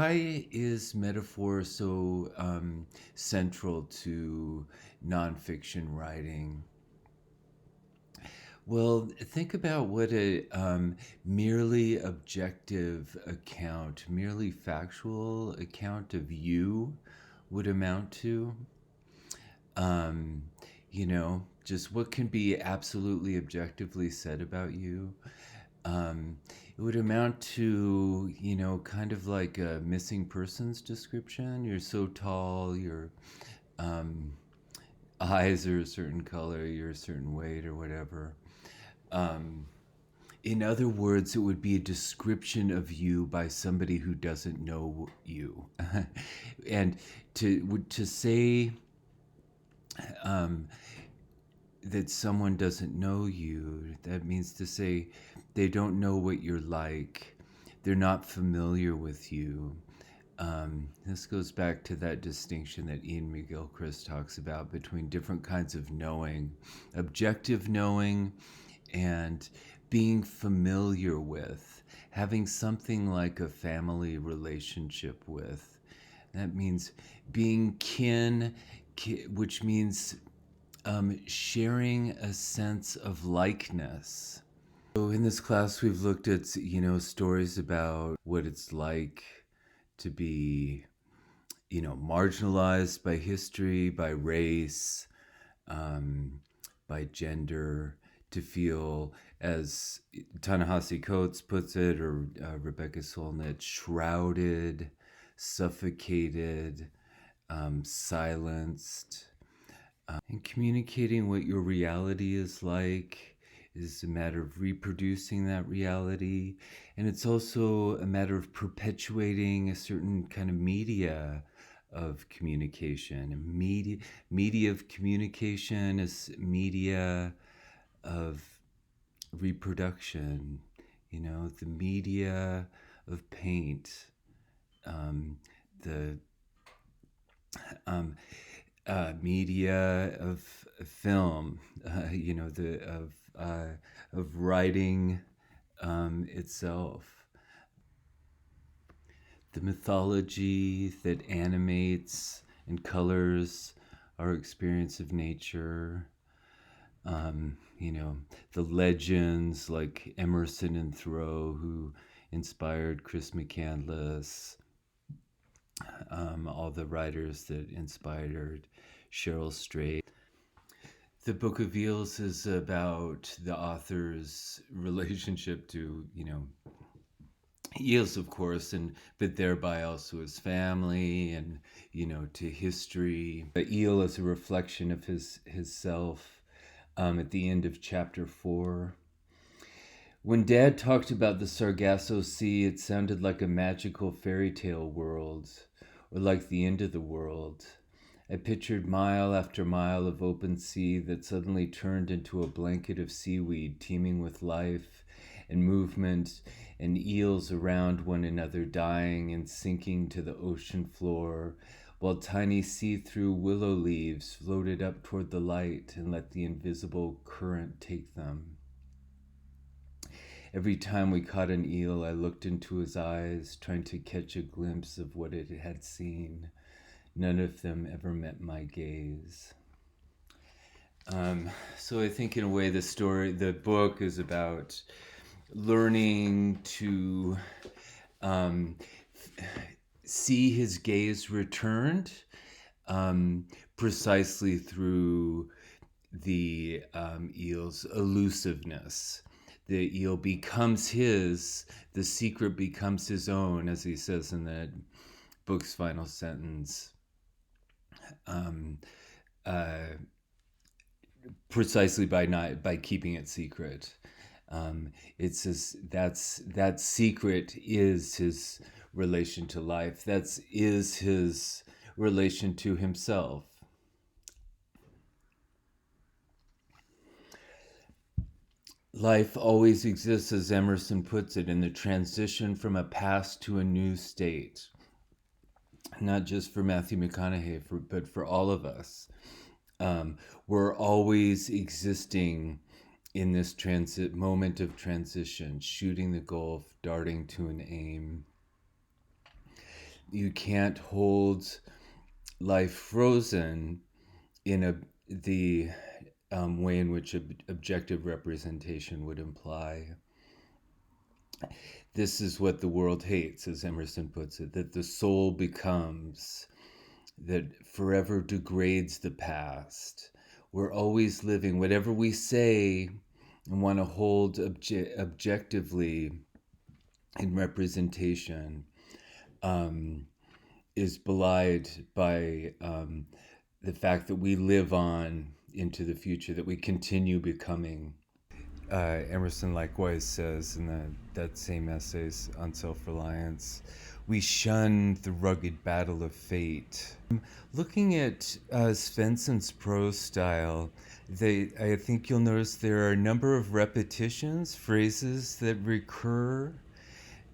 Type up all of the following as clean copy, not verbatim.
why is metaphor so central to nonfiction writing? Well, think about what a merely objective account, merely factual account of you would amount to. Um, just what can be absolutely objectively said about you. It would amount to, kind of like a missing persons description. You're so tall, your um, eyes are a certain color, you're a certain weight, or whatever. Um, in other words, it would be a description of you by somebody who doesn't know you. And to say um, that someone doesn't know you, that means to say they don't know what you're like. They're not familiar with you. This goes back to that distinction that Ian McGilchrist talks about between different kinds of knowing, objective knowing and being familiar with, having something like a family relationship with. That means being which means sharing a sense of likeness. So in this class, we've looked at, stories about what it's like to be, marginalized by history, by race, by gender, to feel, as Ta-Nehisi Coates puts it, or Rebecca Solnit, shrouded, suffocated, silenced. And communicating what your reality is like is a matter of reproducing that reality. And it's also a matter of perpetuating a certain kind of media of communication. Media of communication is media of reproduction, the media of paint, the media of film, of writing itself, the mythology that animates and colors our experience of nature. The legends like Emerson and Thoreau, who inspired Chris McCandless, all the writers that inspired Cheryl Strayed. The Book of Eels is about the author's relationship to, eels, of course, but thereby also his family and, to history. The eel is a reflection of his self. At the end of chapter 4. When Dad talked about the Sargasso Sea, it sounded like a magical fairy tale world, or like the end of the world. I pictured mile after mile of open sea that suddenly turned into a blanket of seaweed teeming with life and movement, and eels around one another dying and sinking to the ocean floor, while tiny see-through willow leaves floated up toward the light and let the invisible current take them. Every time we caught an eel, I looked into his eyes, trying to catch a glimpse of what it had seen. None of them ever met my gaze. So I think in a way the book is about learning to see his gaze returned, precisely through the eel's elusiveness. The eel becomes his, the secret becomes his own, as he says in that book's final sentence, precisely by keeping it secret. That secret is his relation to life. Is his relation to himself. Life always exists, as Emerson puts it, in the transition from a past to a new state. Not just for Matthew McConaughey, but for all of us. We're always existing in this moment of transition, shooting the gulf, darting to an aim. You can't hold life frozen in the way in which objective representation would imply. This is what the world hates, as Emerson puts it, that the soul becomes, that forever degrades the past. We're always living, whatever we say and want to hold objectively in representation, is belied by the fact that we live on into the future, that we continue becoming. Emerson likewise says in that same essays on self-reliance, we shun the rugged battle of fate. Looking at Svensson's prose style, I think you'll notice there are a number of repetitions, phrases that recur.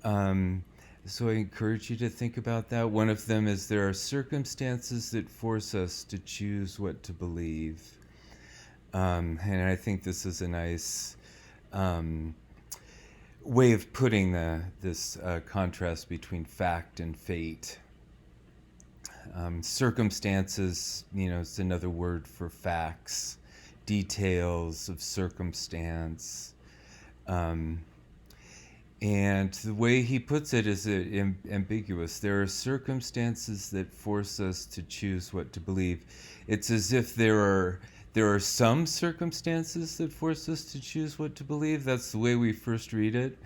So I encourage you to think about that. One of them is, there are circumstances that force us to choose what to believe. And I think this is a nice way of putting this contrast between fact and fate. Circumstances, it's another word for facts, details of circumstance. And the way he puts it is ambiguous. There are circumstances that force us to choose what to believe. It's as if there are some circumstances that force us to choose what to believe. That's the way we first read it,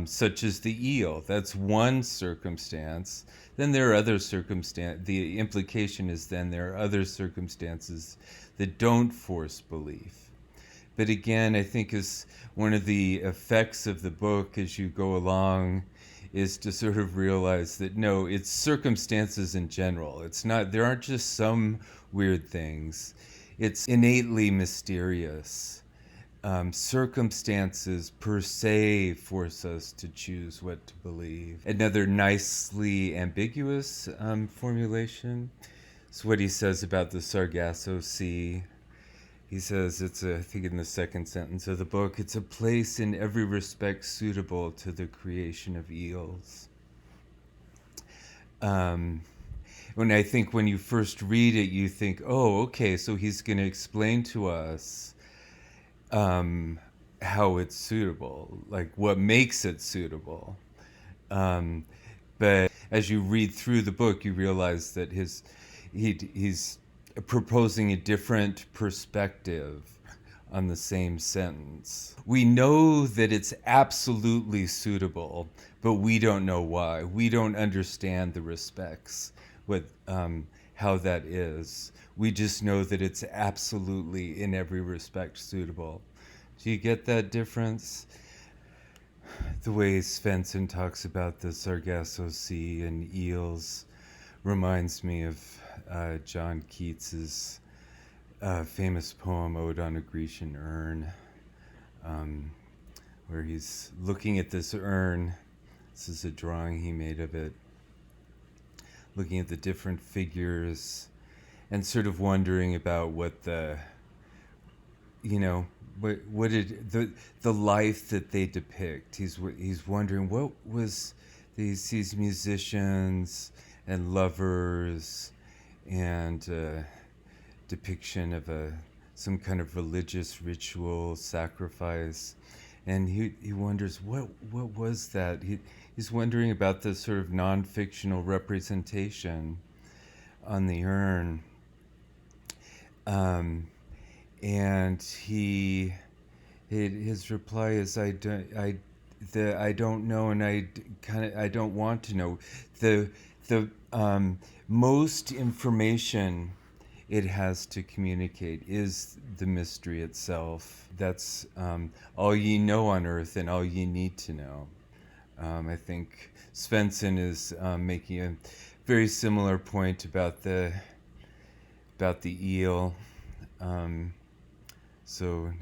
such as the eel. That's one circumstance. Then there are other circumstances. The implication is then there are other circumstances that don't force belief. But again, I think is one of the effects of the book as you go along is to sort of realize that no, it's circumstances in general. It's not, there aren't just some weird things. It's innately mysterious. Circumstances per se force us to choose what to believe. Another nicely ambiguous formulation is what he says about the Sargasso Sea. He says, I think in the second sentence of the book, it's a place in every respect suitable to the creation of eels. When I think when you first read it, you think, oh, okay, so he's going to explain to us how it's suitable, like what makes it suitable. But as you read through the book, you realize that he's proposing a different perspective on the same sentence. We know that it's absolutely suitable, but we don't know why. We don't understand the respects, how that is. We just know that it's absolutely, in every respect, suitable. Do you get that difference? The way Svensson talks about the Sargasso Sea and eels reminds me of John Keats's famous poem Ode on a Grecian Urn, where he's looking at this urn. This is a drawing he made of it, looking at the different figures and sort of wondering about what what did the life that they depict. He's wondering what was these musicians and lovers and depiction of some kind of religious ritual sacrifice, and he wonders what was that. He's wondering about the sort of non-fictional representation on the urn, and his reply is, I don't know, and I don't want to know. The most information it has to communicate is the mystery itself. That's all ye know on earth and all ye need to know. I think Svensson is making a very similar point about the eel. So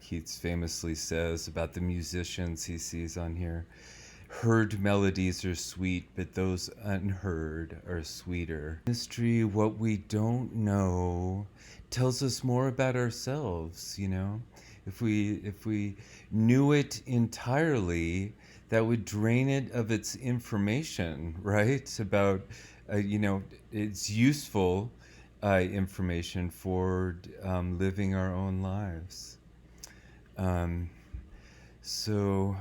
Keats famously says about the musicians he sees on here, heard melodies are sweet, but those unheard are sweeter. Mystery, what we don't know, tells us more about ourselves, If we knew it entirely, that would drain it of its information, right? About, its useful information for living our own lives. Um, so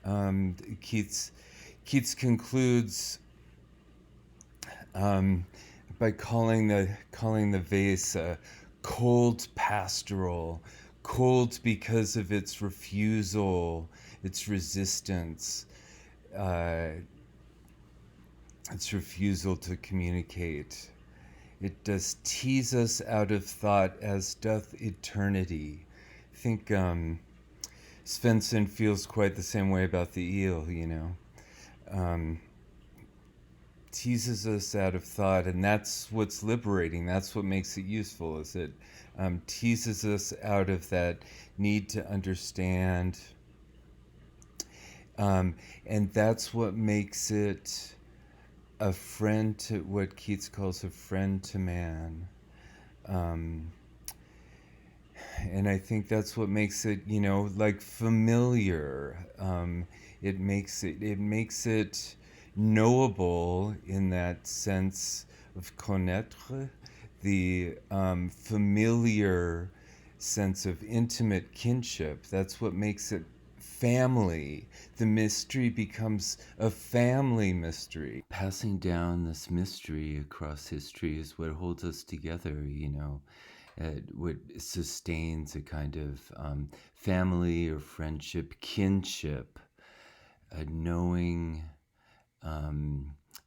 um, Keats Keats concludes um, by calling the vase cold pastoral, cold because of its refusal, its resistance, uh, its refusal to communicate. It does tease us out of thought as doth eternity. I think Svensson feels quite the same way about the eel, Um, teases us out of thought, and that's what's liberating. That's what makes it useful, is it teases us out of that need to understand. And that's what makes it a friend to what Keats calls a friend to man. Um, and I think that's what makes it, like familiar. It makes it knowable in that sense of connaitre, the familiar sense of intimate kinship. That's what makes it family. The mystery becomes a family mystery. Passing down this mystery across history is what holds us together, what sustains a kind of family or friendship, kinship, a knowing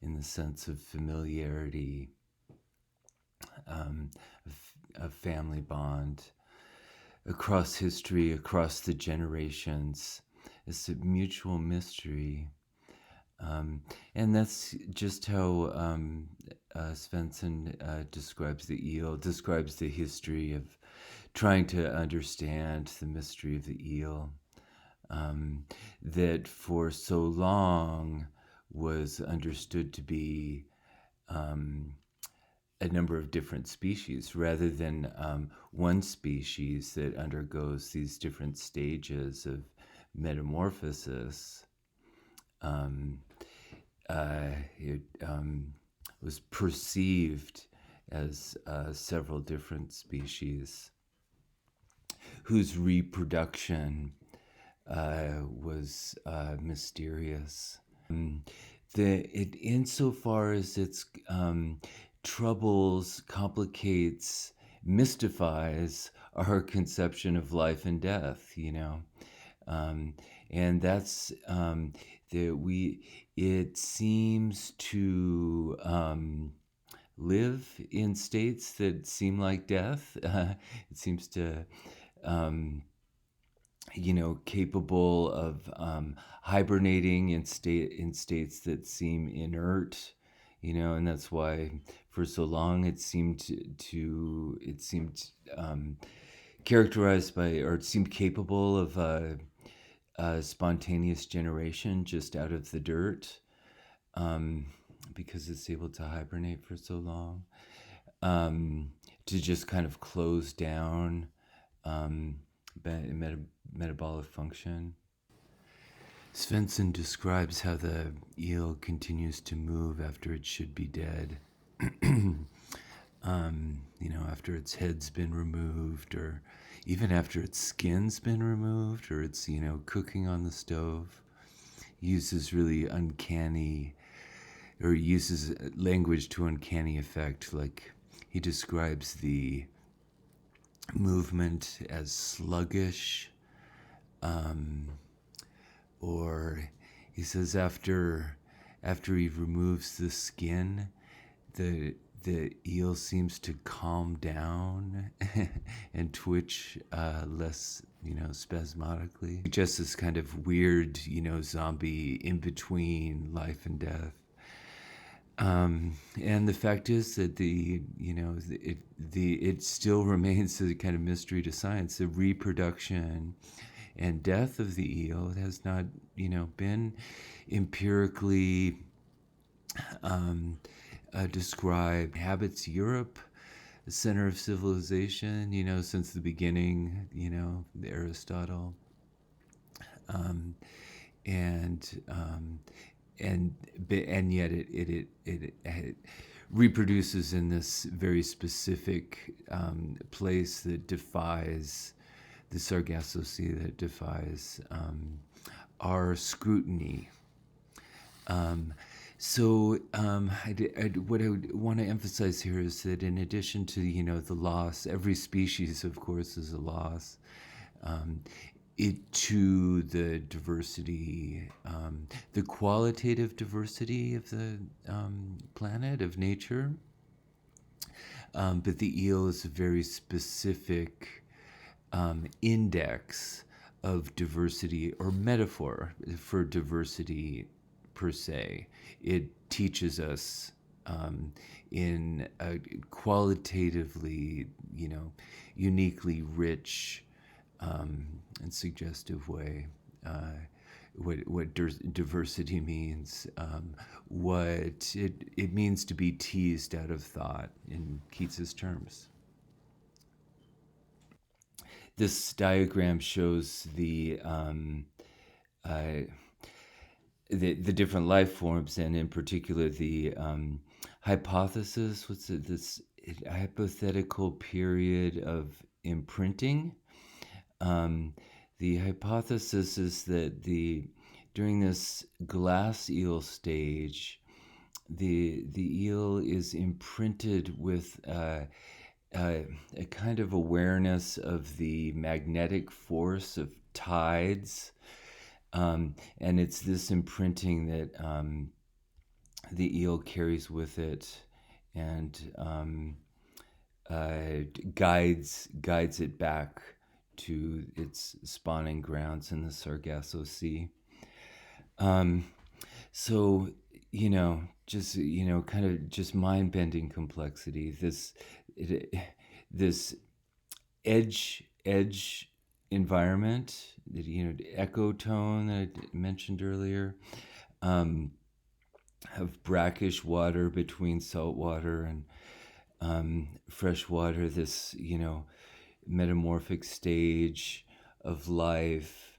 in the sense of familiarity, um, a family bond across history, across the generations. It's a mutual mystery. And that's just how Svensson describes the eel, describes the history of trying to understand the mystery of the eel, that for so long was understood to be a number of different species rather than one species that undergoes these different stages of metamorphosis. It was perceived as several different species whose reproduction was mysterious. Insofar as its troubles, complicates, mystifies our conception of life and death, and that's that we. It seems to live in states that seem like death. It seems to capable of hibernating in states that seem inert, and that's why for so long it seemed characterized by, or it seemed capable of spontaneous generation just out of the dirt, because it's able to hibernate for so long, to just kind of close down metabolic function. Svensson describes how the eel continues to move after it should be dead. After its head's been removed, or even after its skin's been removed, or it's, cooking on the stove. He uses really uncanny, or uses language to uncanny effect. Like, he describes the movement as sluggish, or he says after he removes the skin, the eel seems to calm down and twitch less, spasmodically. Just this kind of weird, zombie in between life and death. And the fact is that it still remains a kind of mystery to science. The reproduction and death of the eel has not, been empirically described. Inhabits Europe, the center of civilization, since the beginning, the Aristotle. and and and yet it reproduces in this very specific place that defies the sargassosy, that defies our scrutiny. Um, what I would want to emphasize here is that in addition to the loss, every species, of course, is a loss. Um, it to the diversity, the qualitative diversity of the planet, of nature. But the eel is a very specific index of diversity or metaphor for diversity per se. It teaches us in a qualitatively, uniquely rich and suggestive way. What diversity means, what it means to be teased out of thought in Keats's terms. This diagram shows uh, the different life forms, and in particular the hypothesis. What's it? This hypothetical period of imprinting. Um, the hypothesis is that during this glass eel stage, the eel is imprinted with a kind of awareness of the magnetic force of tides, and it's this imprinting that the eel carries with it, and guides it back to its spawning grounds in the Sargasso Sea. Um, so just kind of just mind-bending complexity. This edge environment, echo tone that I mentioned earlier, of brackish water between salt water and fresh water. This metamorphic stage of life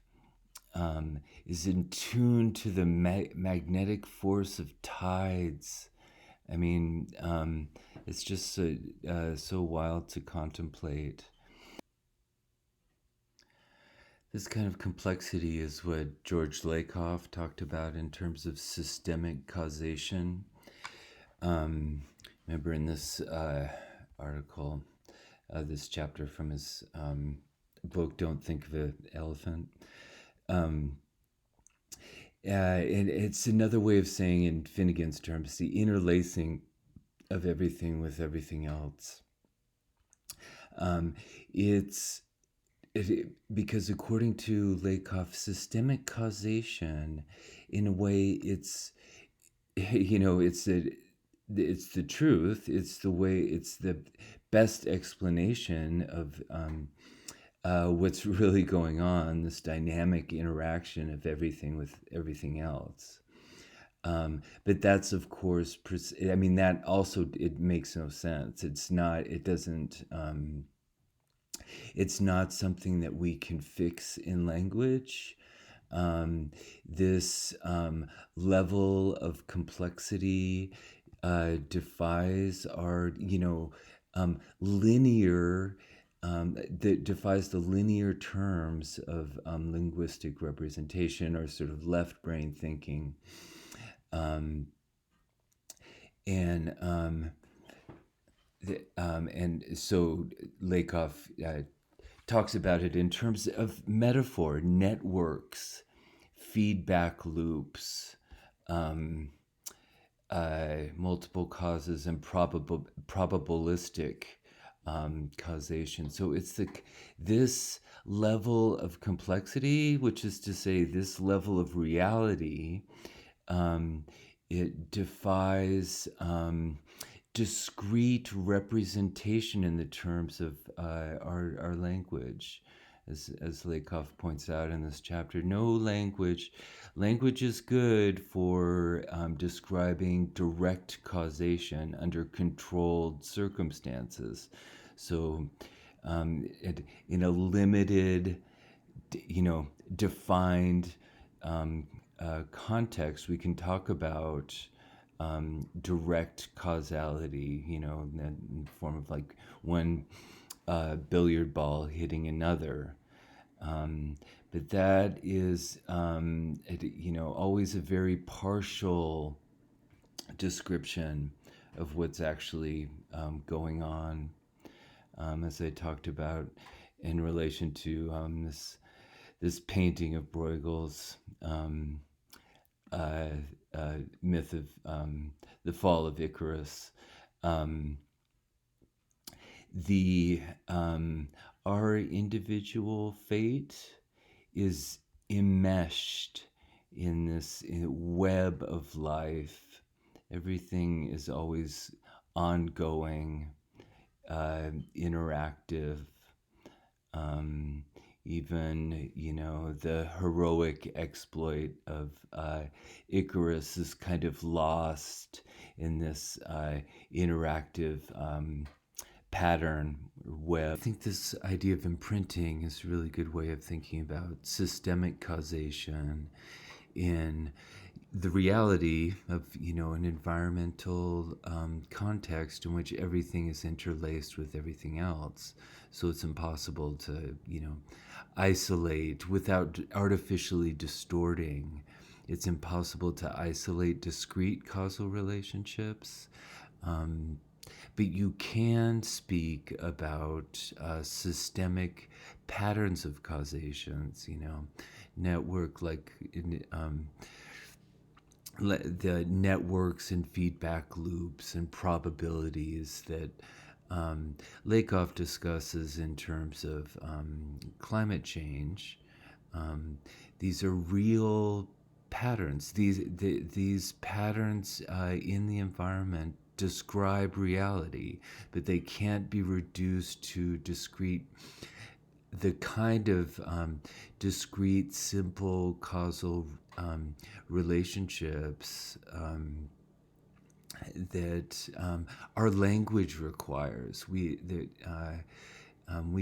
is in tune to the magnetic force of tides. I mean, it's just so wild to contemplate. This kind of complexity is what George Lakoff talked about in terms of systemic causation. Remember in this article, this chapter from his book, Don't Think of an Elephant. And it's another way of saying, in Finnegan's terms, the interlacing of everything with everything else. It's because according to Lakoff, systemic causation, in a way, it's it's the truth. It's the way. It's the best explanation of what's really going on. This dynamic interaction of everything with everything else. But that's, of course, I mean, that also, it makes no sense. It's not. It doesn't. It's not something that we can fix in language. This level of complexity defies our, linear, that defies the linear terms of linguistic representation, or sort of left brain thinking. And and so Lakoff talks about it in terms of metaphor, networks, feedback loops, multiple causes, and probabilistic causation. So it's this level of complexity, which is to say, this level of reality. It defies discrete representation in the terms of our language, as Lakoff points out in this chapter. No language is good for describing direct causation under controlled circumstances. So in a limited, defined context, we can talk about direct causality, in the form of like one billiard ball hitting another. But that is, always a very partial description of what's actually going on, as I talked about in relation to this painting of Bruegel's uh, myth of the fall of Icarus. Um, the Our individual fate is enmeshed in this web of life. Everything is always ongoing, interactive. Um, Even, the heroic exploit of Icarus is kind of lost in this interactive pattern web. I think this idea of imprinting is a really good way of thinking about systemic causation in the reality of an environmental context in which everything is interlaced with everything else, so it's impossible to isolate without artificially distorting. It's impossible to isolate discrete causal relationships, but you can speak about systemic patterns of causations, network like the networks and feedback loops and probabilities that Lakoff discusses in terms of climate change. These are real patterns. These patterns in the environment describe reality, but they can't be reduced to the kind of discrete, simple causal relationships that our language requires. We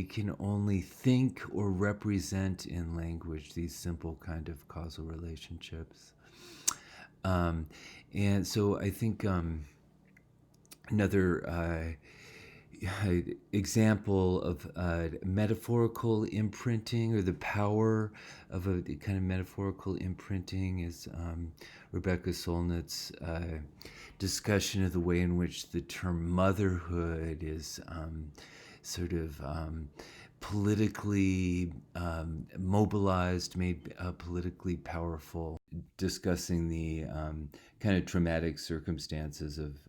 can only think or represent in language these simple kind of causal relationships. And so I think another example of metaphorical imprinting, or the power of a kind of metaphorical imprinting, is Rebecca Solnit's discussion of the way in which the term motherhood is sort of politically mobilized, made politically powerful, discussing the kind of traumatic circumstances of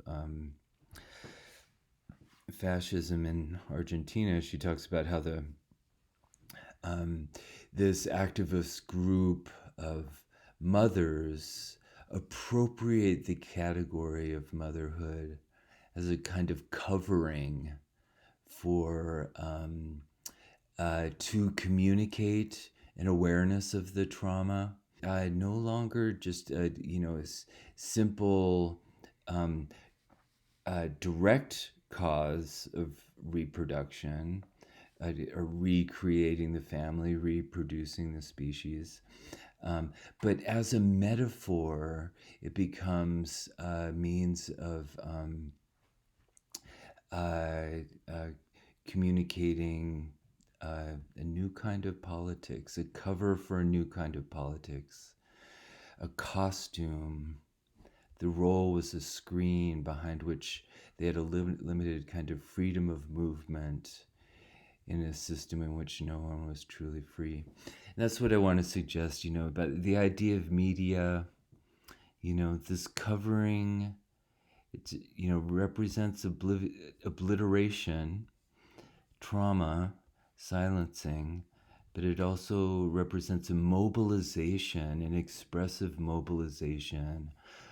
fascism in Argentina. She talks about how this activist group of mothers appropriate the category of motherhood as a kind of covering for to communicate an awareness of the trauma. No longer just a simple direct cause of reproduction, or recreating the family, reproducing the species. But as a metaphor, it becomes a means of communicating a new kind of politics, a cover for a new kind of politics, a costume. The role was a screen behind which they had a limited kind of freedom of movement in a system in which no one was truly free. And that's what I want to suggest, about the idea of media, this covering, it, represents obliteration, trauma, silencing, but it also represents a mobilization, an expressive mobilization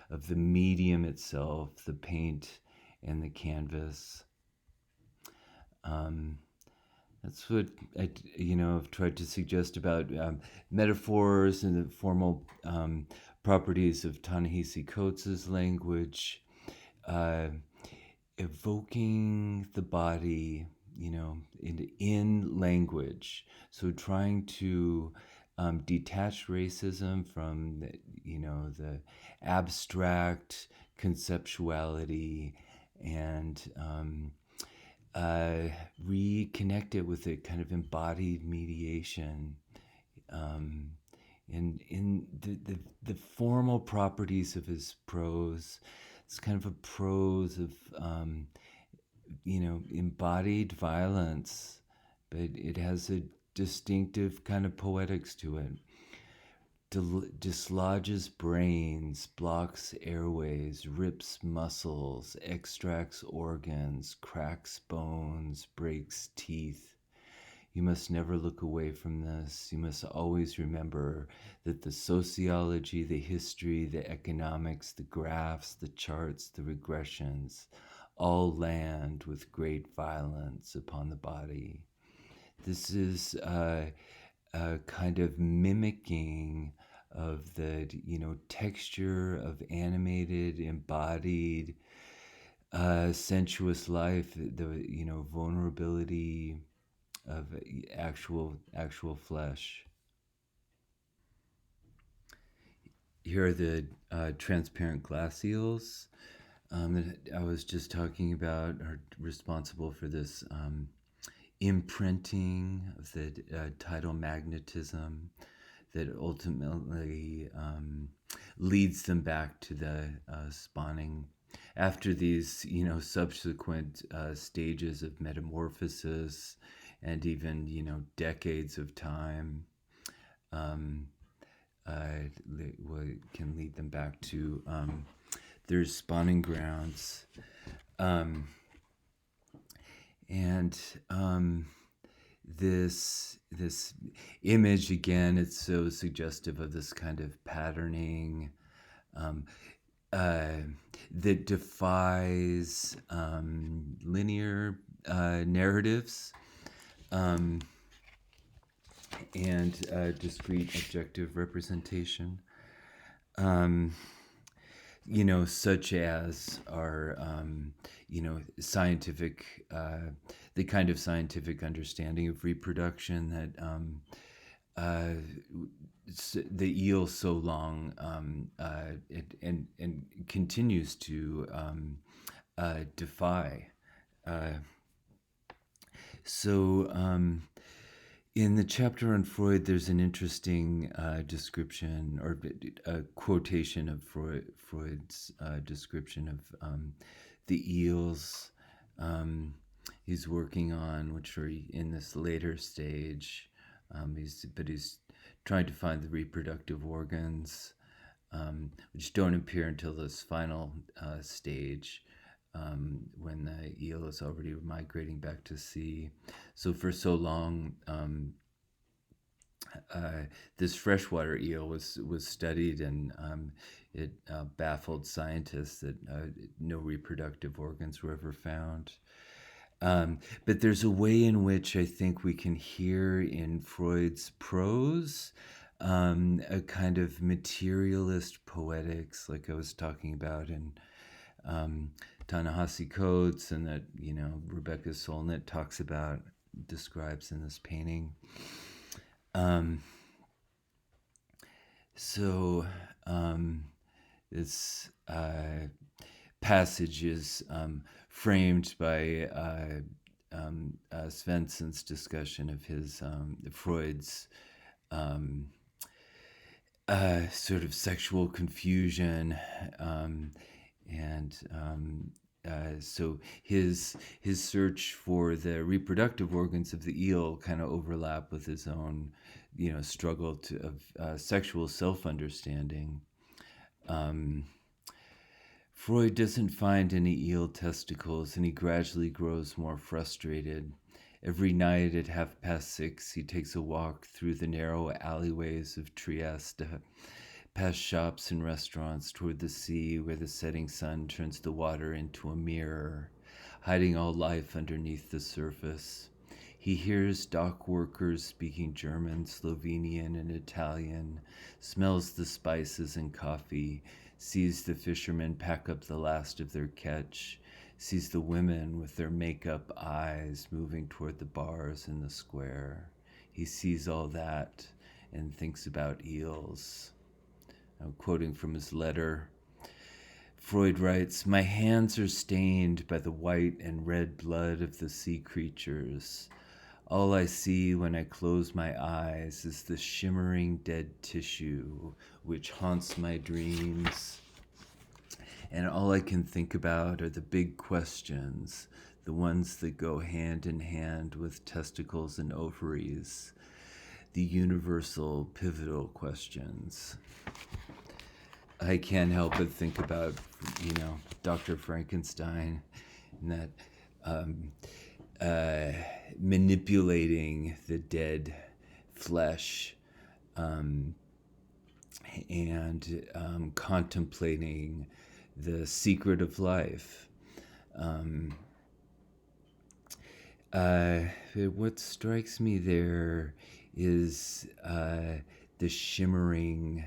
of the medium itself, the paint and the canvas. That's what I've tried to suggest about metaphors and the formal properties of Ta-Nehisi Coates' language, evoking the body, in language. So trying to detach racism from the abstract conceptuality, and reconnect it with a kind of embodied mediation, um, in the formal properties of his prose. It's kind of a prose of embodied violence, but it has a distinctive kind of poetics to it. Dislodges brains, blocks airways, rips muscles, extracts organs, cracks bones, breaks teeth. You must never look away from this. You must always remember that the sociology, the history, the economics, the graphs, the charts, the regressions all land with great violence upon the body. This is a kind of mimicking of the texture of animated, embodied, sensuous life, the vulnerability of actual flesh. Here are the transparent glass eels that I was just talking about, are responsible for this imprinting of the tidal magnetism that ultimately leads them back to the spawning. After these, subsequent stages of metamorphosis, and even, decades of time, um, can lead them back to their spawning grounds. And this image, again, it's so suggestive of this kind of patterning that defies linear narratives and discrete objective representation. Such as our, scientific, the kind of scientific understanding of reproduction that the eel so long and continues to defy. In the chapter on Freud, there's an interesting description, or a quotation of Freud's description of the eels he's working on, which are in this later stage. He's trying to find the reproductive organs, which don't appear until this final stage. When the eel is already migrating back to sea. So for so long, this freshwater eel was studied, and it baffled scientists that no reproductive organs were ever found. But there's a way in which I think we can hear in Freud's prose a kind of materialist poetics, like I was talking about in Ta-Nehisi Coates, and that Rebecca Solnit describes in this painting. This passage is framed by Svensson's discussion of his Freud's sort of sexual confusion, and so his search for the reproductive organs of the eel kind of overlap with his own, struggle of sexual self-understanding. Freud doesn't find any eel testicles, and he gradually grows more frustrated. Every night at 6:30, he takes a walk through the narrow alleyways of Trieste, past shops and restaurants, toward the sea, where the setting sun turns the water into a mirror, hiding all life underneath the surface. He hears dock workers speaking German, Slovenian, and Italian, smells the spices and coffee, sees the fishermen pack up the last of their catch, sees the women with their make-up eyes moving toward the bars in the square. He sees all that, and thinks about eels. I'm quoting from his letter. Freud writes, "My hands are stained by the white and red blood of the sea creatures. All I see when I close my eyes is the shimmering dead tissue which haunts my dreams. And all I can think about are the big questions, the ones that go hand in hand with testicles and ovaries, the universal pivotal questions." I can't help but think about, Dr. Frankenstein and that manipulating the dead flesh and contemplating the secret of life. What strikes me there is the shimmering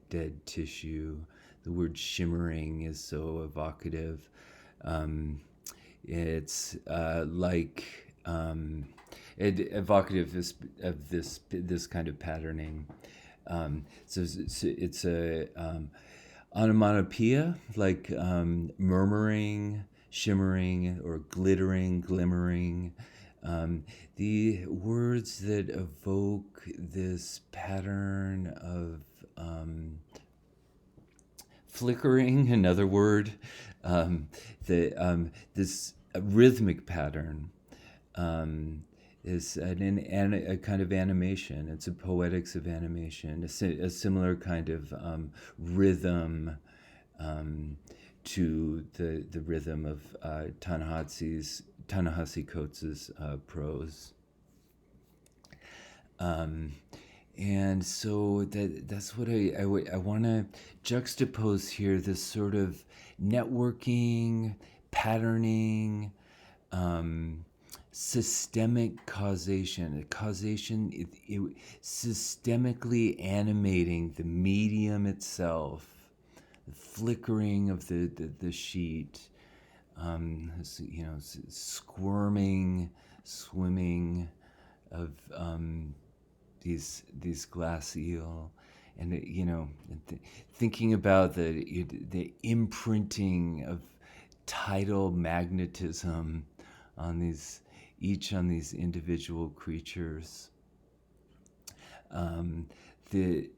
dead tissue. The word shimmering is so evocative. It's evocative of this kind of patterning. So it's a onomatopoeia, like murmuring, shimmering, or glittering, glimmering. The words that evoke this pattern of flickering, another word, this rhythmic pattern is a kind of animation. It's a poetics of animation, a similar kind of rhythm to the rhythm of Ta-Nehisi Coates' prose. And so that's what I want to juxtapose here, this sort of networking, patterning, systemic causation, systemically animating the medium itself, the flickering of the sheet, squirming, swimming of these glass eel, and thinking about the imprinting of tidal magnetism on these individual creatures. The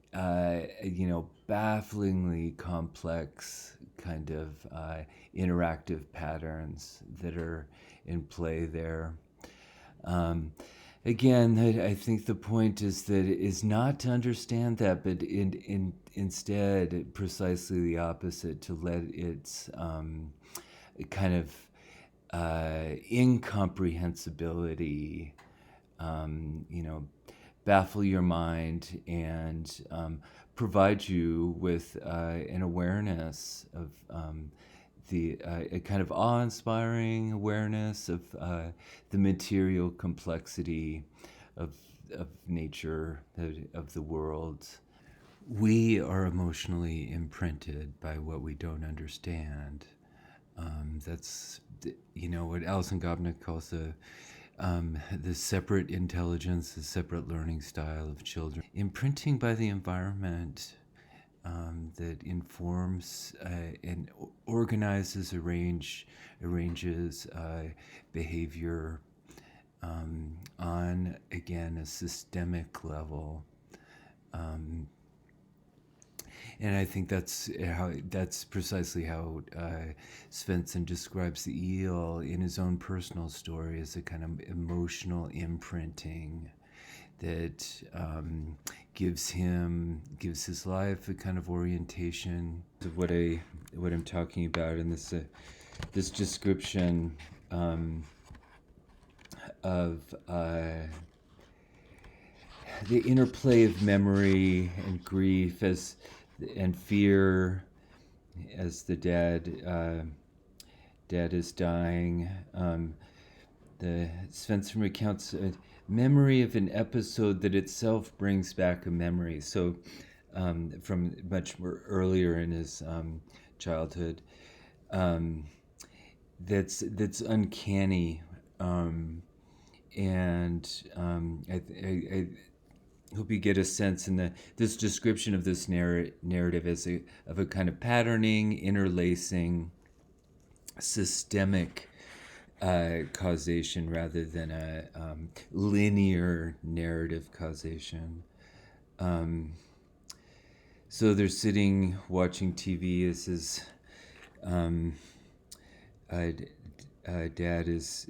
bafflingly complex kind of interactive patterns that are in play there. Again, I think the point is not to understand that, but instead precisely the opposite, to let its kind of incomprehensibility baffle your mind and provide you with an awareness of a kind of awe-inspiring awareness of the material complexity of nature, of the world. We are emotionally imprinted by what we don't understand. That's what Alison Gopnik calls the separate intelligence, the separate learning style of children. Imprinting by the environment that informs and organizes, arranges behavior on, again, a systemic level. And I think that's precisely how Svensson describes the eel in his own personal story, as a kind of emotional imprinting that gives his life a kind of orientation. What I'm talking about in this description of the interplay of memory and grief and fear as the dad is dying. The Svensson recounts a memory of an episode that itself brings back a memory. So from much more earlier in his childhood, that's uncanny, and hope you get a sense in this description of this narrative as of a kind of patterning, interlacing, systemic causation rather than a linear narrative causation. So they're sitting watching TV as his dad is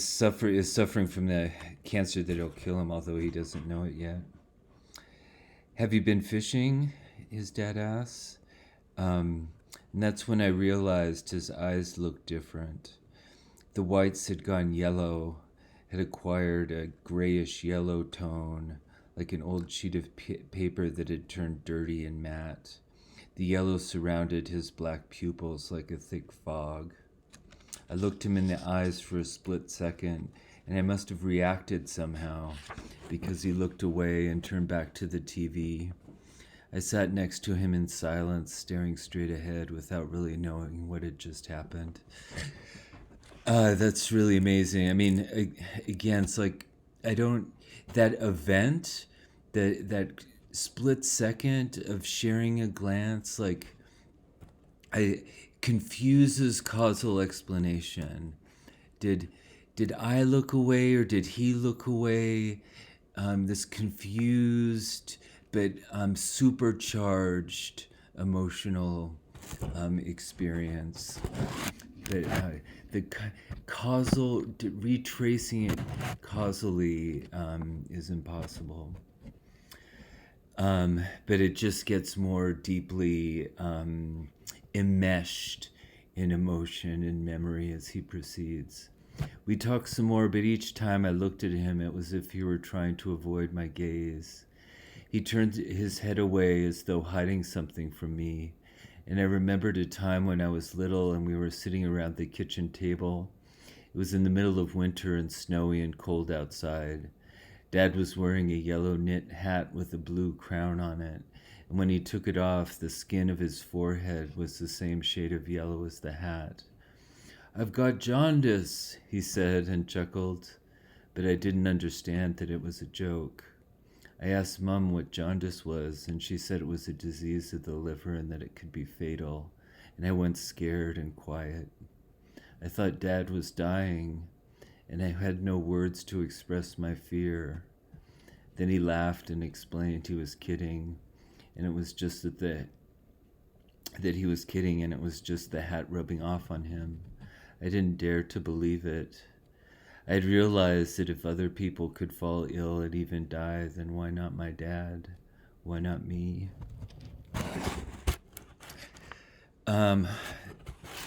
suffering from the cancer that'll kill him, although he doesn't know it yet. Have you been fishing? His dad asks. And that's when I realized his eyes looked different. The whites had gone yellow, had acquired a grayish yellow tone, like an old sheet of paper that had turned dirty and matte. The yellow surrounded his black pupils like a thick fog. I looked him in the eyes for a split second, and I must have reacted somehow, because he looked away and turned back to the TV. I sat next to him in silence, staring straight ahead without really knowing what had just happened. That's really amazing. I mean, again, it's like that event, that split second of sharing a glance, like I confuses causal explanation. Did I look away or did he look away? This confused but supercharged emotional experience. The causal, retracing it causally is impossible. But it just gets more deeply enmeshed in emotion and memory as he proceeds. We talked some more, but each time I looked at him, it was as if he were trying to avoid my gaze. He turned his head away as though hiding something from me. And I remembered a time when I was little and we were sitting around the kitchen table. It was in the middle of winter and snowy and cold outside. Dad was wearing a yellow knit hat with a blue crown on it, and when he took it off, the skin of his forehead was the same shade of yellow as the hat. "I've got jaundice," he said and chuckled, but I didn't understand that it was a joke. I asked Mum what jaundice was, and she said it was a disease of the liver and that it could be fatal, and I went scared and quiet. I thought Dad was dying, and I had no words to express my fear. Then he laughed and explained he was kidding, and it was just that he was kidding, and it was just the hat rubbing off on him. I didn't dare to believe it. I had realized that if other people could fall ill and even die, then why not my dad? Why not me?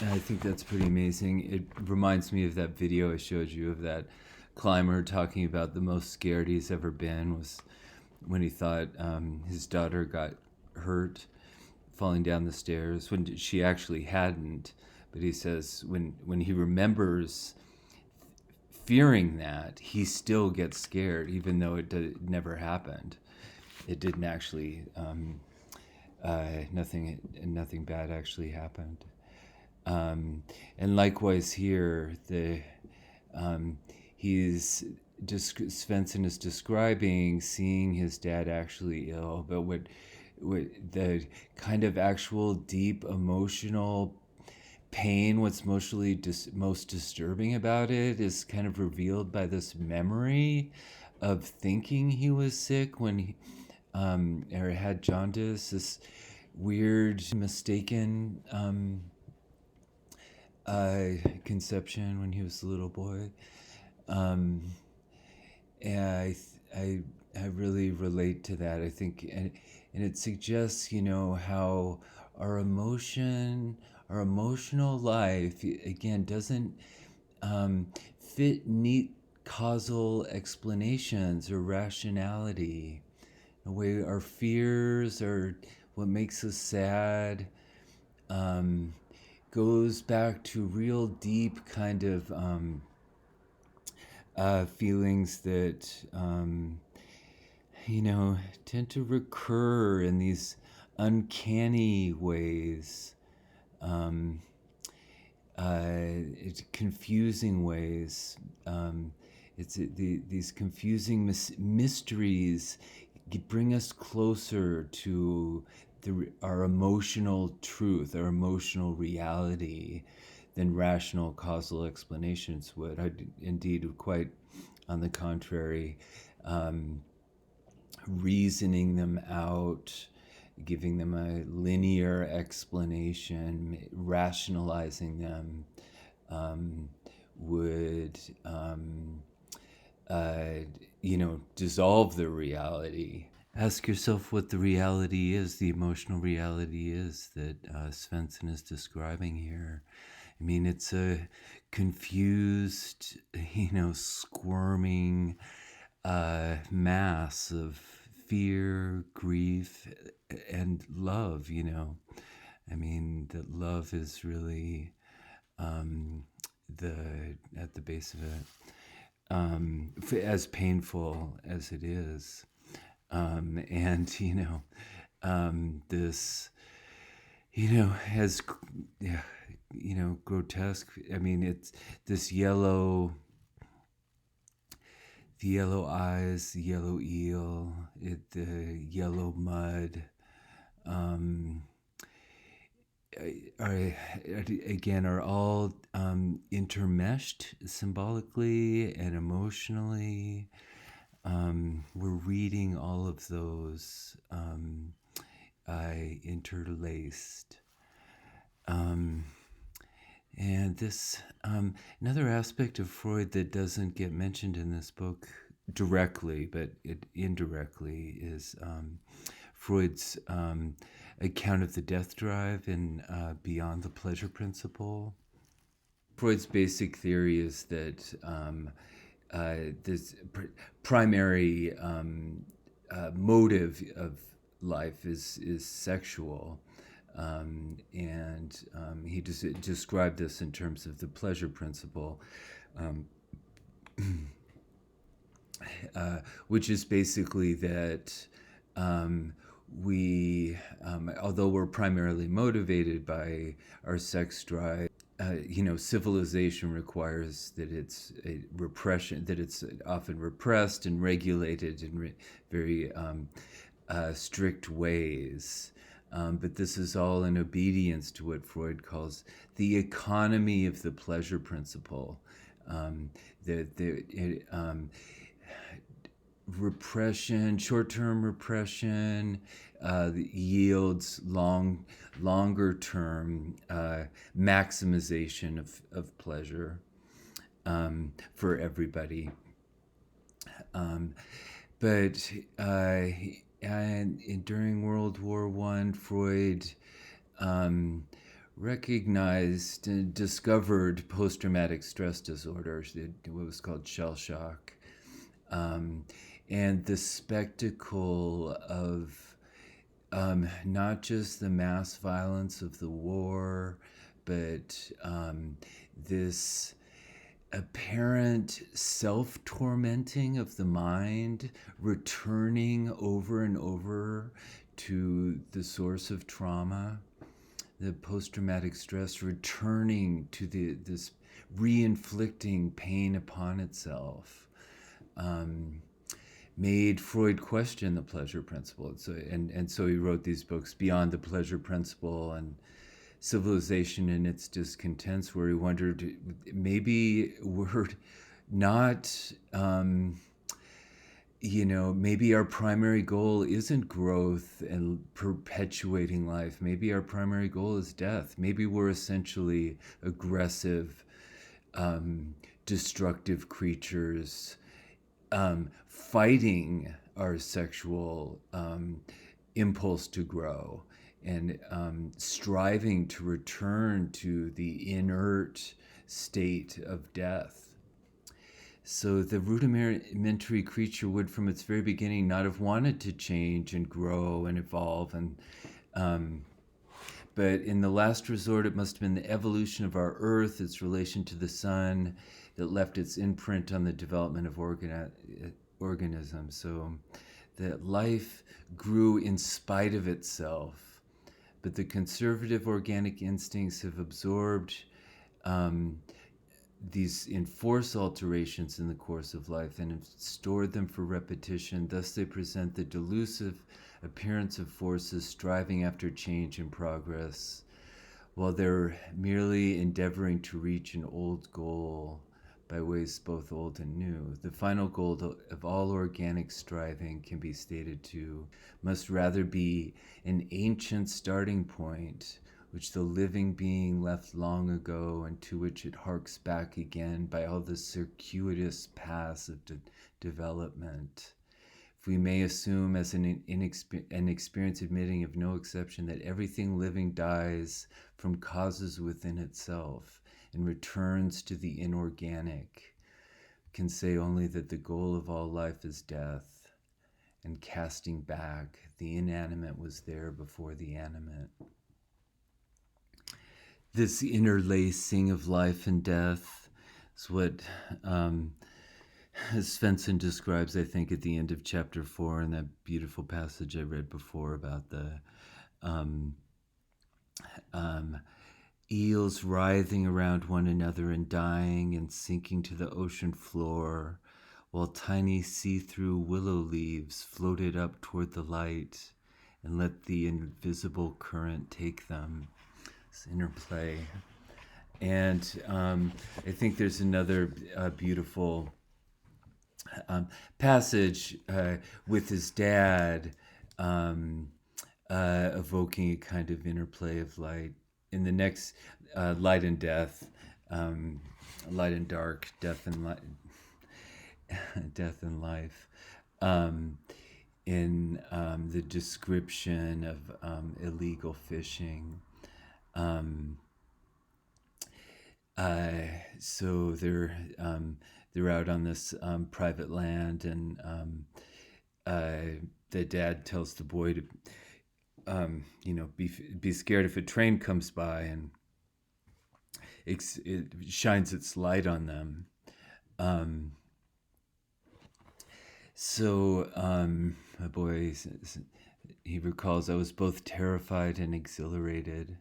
I think that's pretty amazing. It reminds me of that video I showed you of that climber talking about the most scared he's ever been was when he thought his daughter got hurt falling down the stairs when she actually hadn't. But he says when he remembers fearing that, he still gets scared, even though it never happened. It didn't actually, nothing bad actually happened. And likewise here, Svensson is describing seeing his dad actually ill, but what the kind of actual deep emotional pain, what's most disturbing about it is kind of revealed by this memory of thinking he was sick when he or had jaundice, this weird mistaken conception when he was a little boy. And I really relate to that. I think, and it suggests, how our emotional life, again, doesn't fit neat causal explanations or rationality. The way our fears or what makes us sad goes back to real deep kind of feelings that tend to recur in these uncanny ways, confusing ways. These confusing mysteries bring us closer to our emotional truth, our emotional reality, than rational causal explanations would. Indeed, quite on the contrary, um, reasoning them out, giving them a linear explanation, rationalizing them, um, would uh, dissolve the reality. Ask yourself what the reality is, the emotional reality is that Svensson is describing here. I mean, it's a confused, squirming mass of fear, grief, and love, I mean, that love is really at the base of it. As painful as it is. And, this, has, yeah, grotesque. I mean, it's this the yellow eyes, the yellow eel, the yellow mud. Are again are all intermeshed symbolically and emotionally. We're reading all of those interlaced. And this another aspect of Freud that doesn't get mentioned in this book directly, but it indirectly, is Freud's account of the death drive in Beyond the Pleasure Principle. Freud's basic theory is that this primary motive of life is sexual. And he described this in terms of the pleasure principle, which is basically that although we're primarily motivated by our sex drive, civilization requires that it's a repression, that it's often repressed and regulated in very strict ways. But this is all in obedience to what Freud calls the economy of the pleasure principle. Repression, short-term repression, yields longer-term maximization of pleasure for everybody. But during World War I, Freud recognized and discovered post-traumatic stress disorders, what was called shell shock. And the spectacle of not just the mass violence of the war, but this apparent self-tormenting of the mind, returning over and over to the source of trauma, the post-traumatic stress returning to this re-inflicting pain upon itself, made Freud question the pleasure principle. And so he wrote these books, Beyond the Pleasure Principle and Civilization and Its Discontents, where he wondered, maybe we're not, maybe our primary goal isn't growth and perpetuating life. Maybe our primary goal is death. Maybe we're essentially aggressive, destructive creatures, fighting our sexual impulse to grow and striving to return to the inert state of death. So the rudimentary creature would, from its very beginning, not have wanted to change and grow and evolve, but in the last resort, it must have been the evolution of our Earth, its relation to the sun, that left its imprint on the development of organisms. So that life grew in spite of itself, but the conservative organic instincts have absorbed these enforce alterations in the course of life and have stored them for repetition. Thus, they present the delusive appearance of forces striving after change and progress, while they're merely endeavoring to reach an old goal by ways both old and new. The final goal of all organic striving can be stated to must rather be an ancient starting point which the living being left long ago and to which it harks back again by all the circuitous paths of development. If we may assume as an experience admitting of no exception that everything living dies from causes within itself and returns to the inorganic, can say only that the goal of all life is death, and casting back, the inanimate was there before the animate. This interlacing of life and death is what Svensson describes, I think, at the end of chapter 4 in that beautiful passage I read before about the eels writhing around one another and dying and sinking to the ocean floor, while tiny see-through willow leaves floated up toward the light and let the invisible current take them. This interplay. And I think there's another beautiful passage with his dad, evoking a kind of interplay of light. In the next, light and death, light and dark, death and death and life. In the description of illegal fishing. So they're out on this private land, and the dad tells the boy to, be scared if a train comes by, and it shines its light on them. My boy, he recalls, I was both terrified and exhilarated.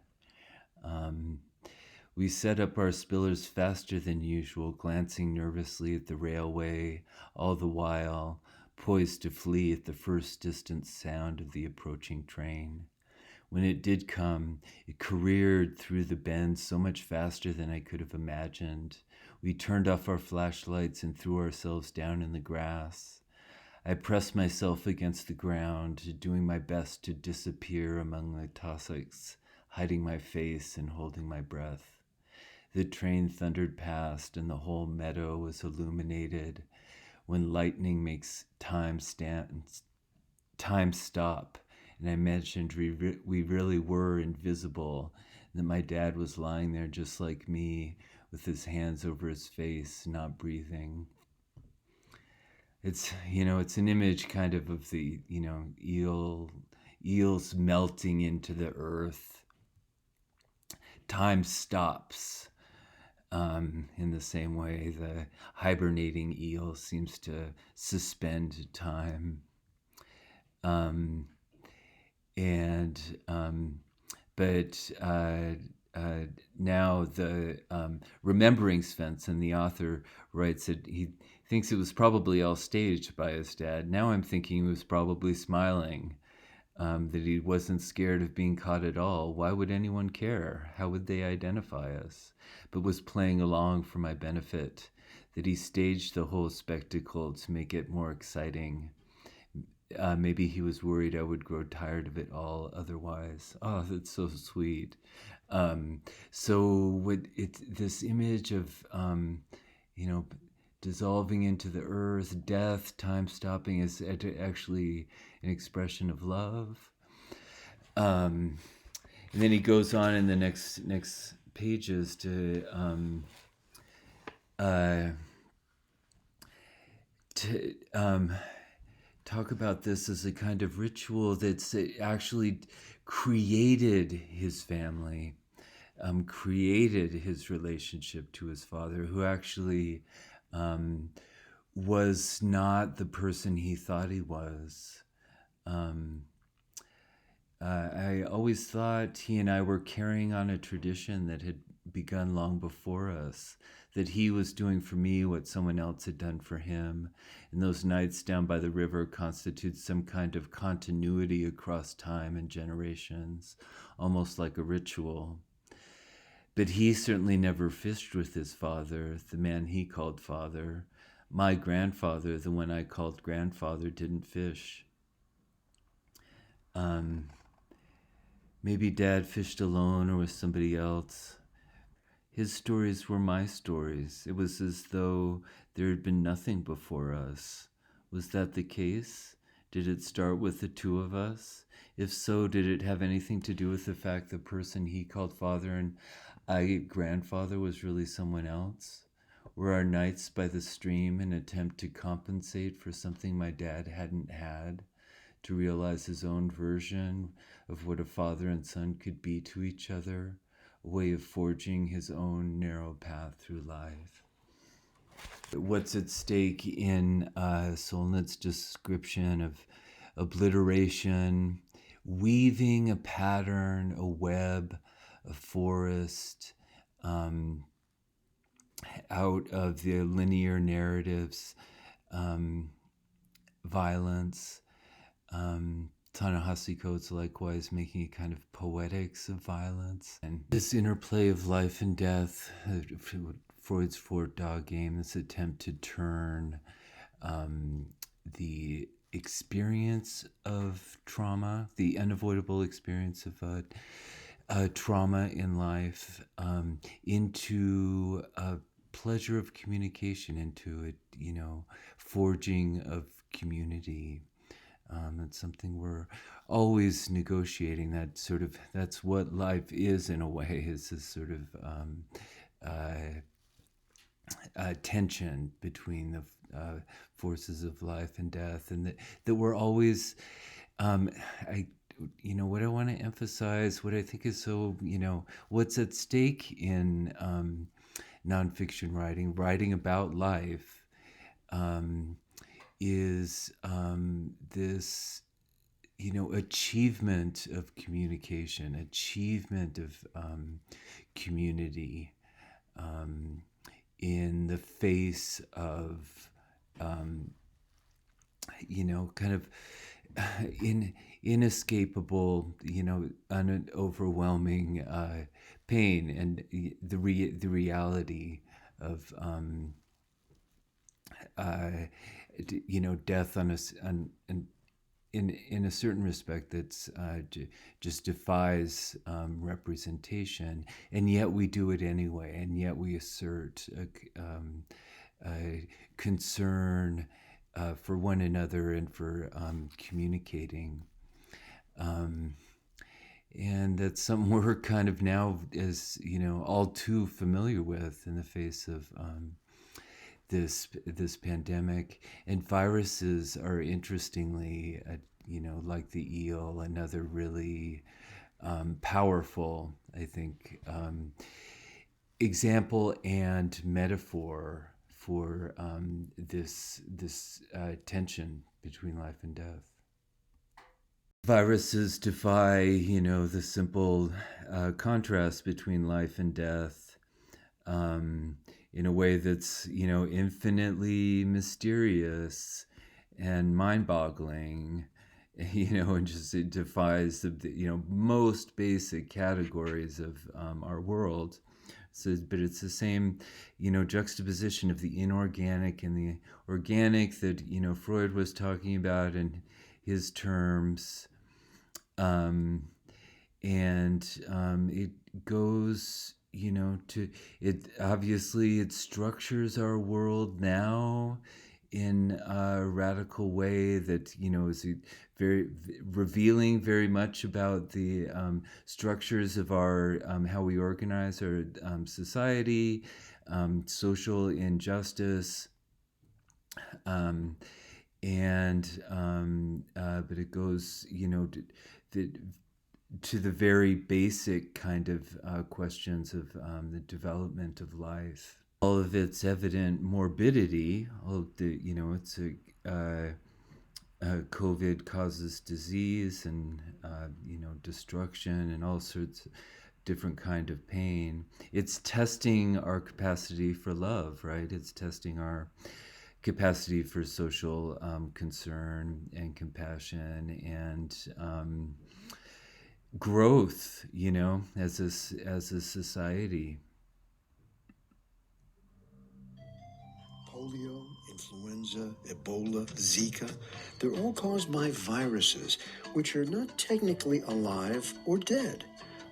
We set up our spillers faster than usual, glancing nervously at the railway, all the while poised to flee at the first distant sound of the approaching train. When it did come, it careered through the bend so much faster than I could have imagined. We turned off our flashlights and threw ourselves down in the grass. I pressed myself against the ground, doing my best to disappear among the tussocks, hiding my face and holding my breath. The train thundered past, and the whole meadow was illuminated when lightning makes time stop. And I mentioned we really were invisible, and that my dad was lying there just like me, with his hands over his face, not breathing. It's an image kind of the eels melting into the earth. Time stops. In the same way, the hibernating eel seems to suspend time. But now the remembering Svensson, the author, writes that he thinks it was probably all staged by his dad. Now I'm thinking he was probably smiling, that he wasn't scared of being caught at all. Why would anyone care? How would they identify us? But was playing along for my benefit, that he staged the whole spectacle to make it more exciting. Maybe he was worried I would grow tired of it all otherwise. Oh, that's so sweet. This image of, dissolving into the earth, death, time stopping is actually an expression of love. And then he goes on in the next pages to talk about this as a kind of ritual that's actually created his family, created his relationship to his father, who actually was not the person he thought he was. I always thought he and I were carrying on a tradition that had begun long before us, that he was doing for me what someone else had done for him. And those nights down by the river constitute some kind of continuity across time and generations, almost like a ritual. But he certainly never fished with his father, the man he called father. My grandfather, the one I called grandfather, didn't fish. Maybe Dad fished alone or with somebody else. His stories were my stories. It was as though there had been nothing before us. Was that the case? Did it start with the two of us? If so, did it have anything to do with the fact the person he called father and I grandfather was really someone else? Were our nights by the stream an attempt to compensate for something my dad hadn't had? To realize his own version of what a father and son could be to each other, a way of forging his own narrow path through life. What's at stake in Solnit's description of obliteration, weaving a pattern, a web, a forest, out of the linear narratives, violence, Ta-Nehisi Coates likewise making a kind of poetics of violence. And this interplay of life and death, Freud's four-dog game, this attempt to turn the experience of trauma, the unavoidable experience of trauma in life, into a pleasure of communication, into a forging of community. It's something we're always negotiating. That's what life is in a way. Is this sort of tension between the forces of life and death, and that we're always. What I want to emphasize, what I think is so, what's at stake in nonfiction writing about life. Is this, achievement of communication, achievement of community in the face of, kind of inescapable, overwhelming pain, and the reality of death in a certain respect that's just defies representation, and yet we do it anyway, and yet we assert a concern for one another and for communicating. And that's something we're kind of now, as all too familiar with in the face of this pandemic. And viruses are, interestingly, like the eel, another really powerful, I think, example and metaphor for this tension between life and death. Viruses defy, the simple contrast between life and death. In a way that's, infinitely mysterious and mind-boggling, and just it defies the most basic categories of our world. So, but it's the same, juxtaposition of the inorganic and the organic that, Freud was talking about in his terms. And it goes, to it. Obviously, it structures our world now in a radical way that is very revealing very much about the structures of our how we organize our society, social injustice, and but it goes to the very basic kind of questions of the development of life. All of its evident morbidity, it's COVID causes disease and destruction and all sorts different kind of pain. It's testing our capacity for love, right? It's testing our capacity for social concern and compassion and growth, as a society. Polio, influenza, Ebola, Zika, they're all caused by viruses, which are not technically alive or dead.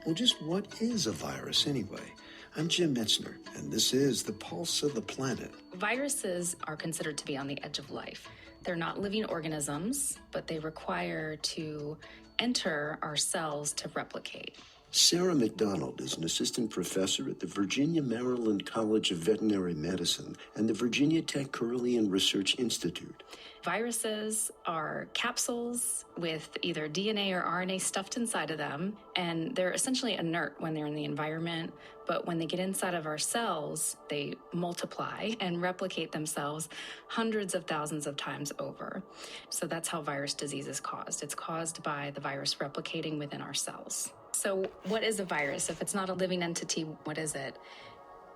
Well, just what is a virus anyway? I'm Jim Metzner, and this is The Pulse of the Planet. Viruses are considered to be on the edge of life. They're not living organisms, but they require to enter our cells to replicate. Sarah McDonald is an assistant professor at the Virginia Maryland College of Veterinary Medicine and the Virginia Tech Carillion Research Institute. Viruses are capsules with either DNA or RNA stuffed inside of them, and they're essentially inert when they're in the environment. But when they get inside of our cells, they multiply and replicate themselves hundreds of thousands of times over. So that's how virus disease is caused. It's caused by the virus replicating within our cells. So what is a virus? If it's not a living entity, what is it?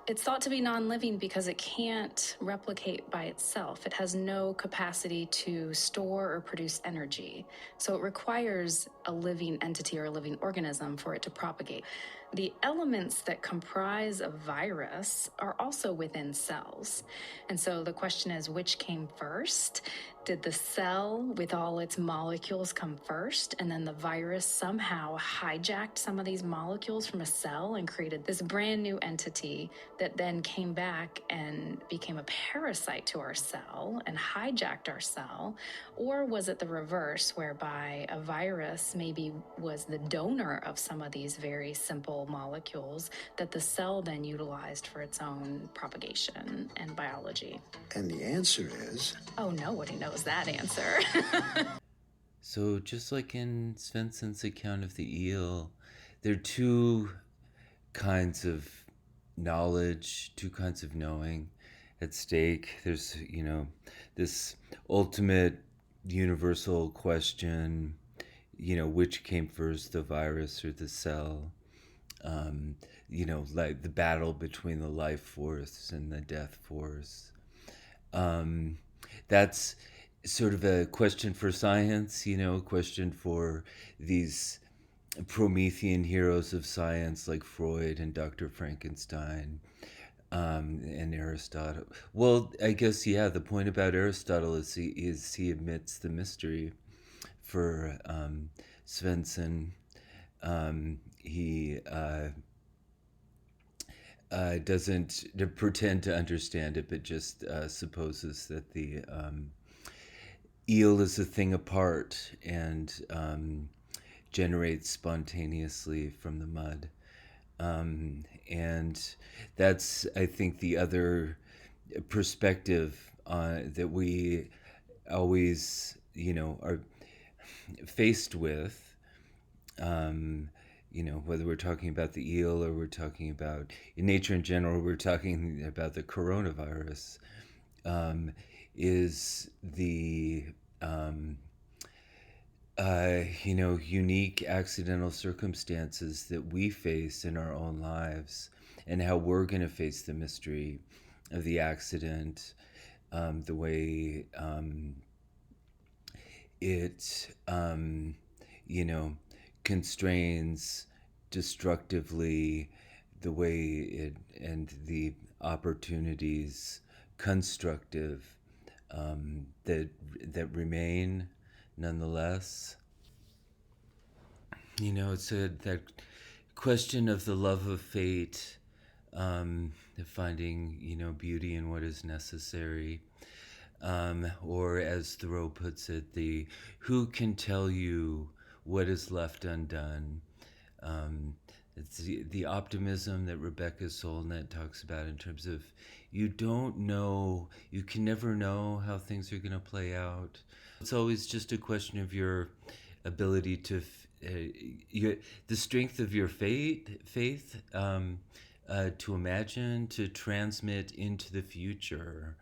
It's thought to be non-living because it can't replicate by itself. It has no capacity to store or produce energy. So it requires a living entity or a living organism for it to propagate. The elements that comprise a virus are also within cells. And so the question is, which came first? Did the cell with all its molecules come first, and then the virus somehow hijacked some of these molecules from a cell and created this brand new entity that then came back and became a parasite to our cell and hijacked our cell? Or was it the reverse, whereby a virus maybe was the donor of some of these very simple molecules that the cell then utilized for its own propagation and biology? And the answer is... Oh, nobody knows that answer. So just like in Svensson's account of the eel, there are two kinds of knowledge, two kinds of knowing at stake. There's, this ultimate universal question, which came first, the virus or the cell? Like the battle between the life force and the death force. That's sort of a question for science, a question for these Promethean heroes of science like Freud and Dr. Frankenstein, and Aristotle. Well, I guess, the point about Aristotle is he admits the mystery. For Svensson, he doesn't pretend to understand it, but just supposes that the eel is a thing apart and generates spontaneously from the mud. And that's, I think, the other perspective that we always, are faced with. Whether we're talking about the eel or we're talking about, in nature in general, we're talking about the coronavirus, is the unique accidental circumstances that we face in our own lives, and how we're going to face the mystery of the accident, the way it constrains destructively, the way it and the opportunities constructive, that remain nonetheless. It's that question of the love of fate, finding beauty in what is necessary, or as Thoreau puts it, the who can tell you what is left undone. It's the optimism that Rebecca Solnit talks about, in terms of you don't know, you can never know how things are going to play out. It's always just a question of your ability to, the strength of your faith, to imagine, to transmit into the future,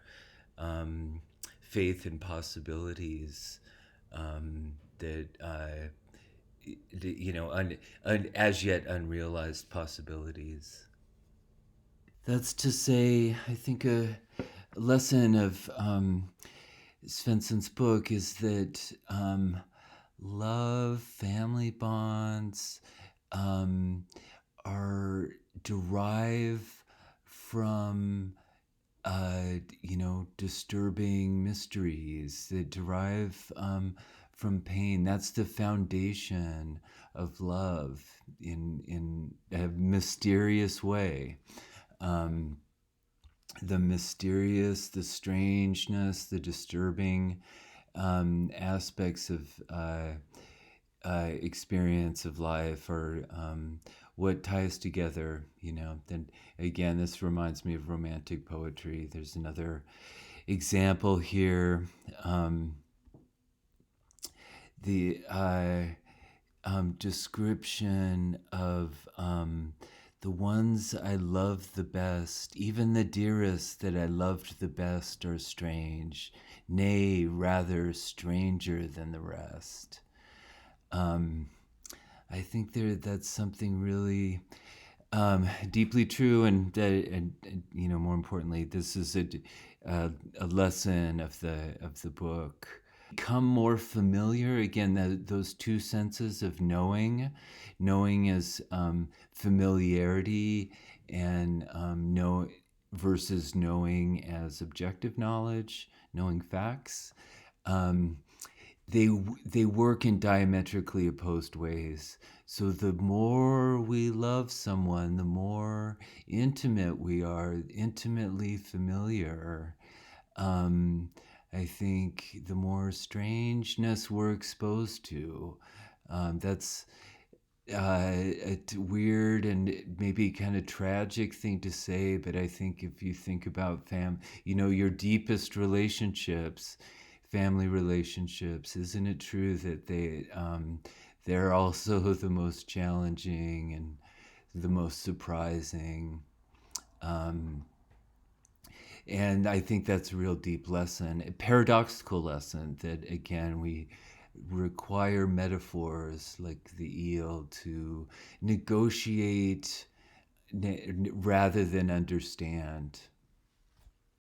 faith and possibilities, that as yet unrealized possibilities. That's to say, I think a lesson of Svensson's book is that love, family bonds um, are derive from disturbing mysteries that derive from pain. That's the foundation of love in a mysterious way. Um, the mysterious, the strangeness, the disturbing aspects of experience of life are what ties together. Then again, this reminds me of romantic poetry. There's another example here. The description of the ones I loved the best, even the dearest that I loved the best, are strange, nay, rather stranger than the rest. I think that's something really deeply true, and more importantly, this is a lesson of the book. Become more familiar again. Those two senses of knowing as familiarity, and know versus knowing as objective knowledge, knowing facts. Um, they work in diametrically opposed ways. So the more we love someone, the more intimate we are, intimately familiar. I think the more strangeness we're exposed to. That's a weird and maybe kind of tragic thing to say, but I think if you think about your deepest relationships, family relationships, isn't it true that they're also the most challenging and the most surprising? Um, and I think that's a real deep lesson, a paradoxical lesson, that again we require metaphors like the eel to negotiate rather than understand.